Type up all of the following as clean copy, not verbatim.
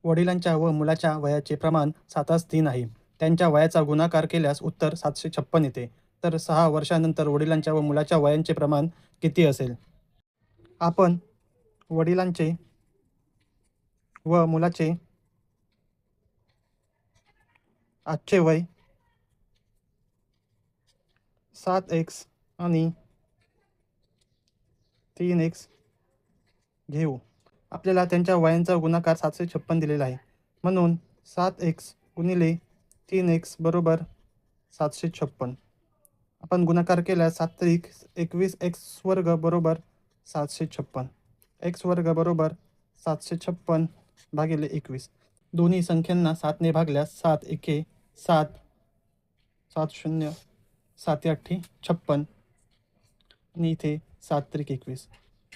वडिलांच्या व मुलाच्या वयाचे प्रमाण 7:3 आहे. त्यांच्या वयाचा गुणाकार केल्यास उत्तर 756 येते. तर 6 वर्षांनंतर वडिलांच्या व मुलाच्या वयांचे प्रमाण किती असेल? आपण वडिलांचे व मुलाचे आजचे वय 7x आणि 3x घेऊ. आपल्याला त्यांच्या वयांचा गुणाकार 756 दिलेला आहे. म्हणून 7x गुणिले 3x बरोबर 756. आपण गुणाकार केल्यास 7 त्रिक 21 x वर्ग बरोबर 756. x वर्ग बरोबर 756 भागिले 21. दोन्ही संख्यांना 7 ने भागल्यास 7 एके 7, 7 शून्य 7 अठ्ठी 56 आणि इथे 7 त्रिक 21.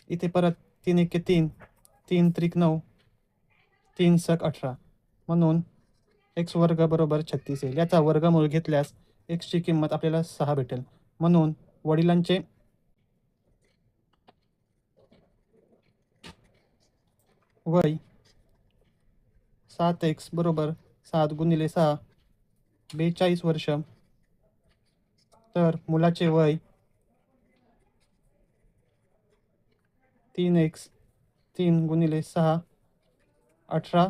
इथे परत 3 एके 3, 3 त्रिक 9, 3 सक 18. म्हणून x वर्ग बरोबर 36 येईल. याचा वर्गमूळ घेतल्यास x ची किंमत आपल्याला 6 भेटेल. म्हणून वडिलांचे वय 7x बरोबर 7 गुणिले 6 42 वर्ष. तर मुलाचे वय 3x 3 गुणिले 6 18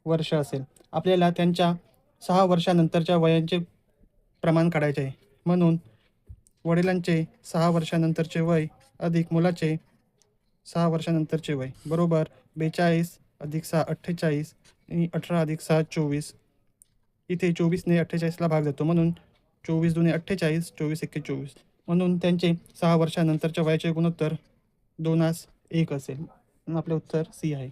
वर्ष असेल. आपल्याला त्यांच्या 6 वर्षानंतरच्या वयांचे प्रमाण काढायचे आहे. म्हणून वडिलांचे 6 वर्षानंतरचे वय अधिक मुलाचे 6 वर्षानंतरचे वय बरोबर 42 अधिक 6 48 आणि 18 अधिक 6 24. इथे 24ने 48ला भाग देतो. म्हणून 24 दुणे 48, 24 एके 24. म्हणून त्यांचे 6 वर्षानंतरच्या वयाचे गुणोत्तर 2:1 असेल. म्हणून आपले उत्तर C आहे.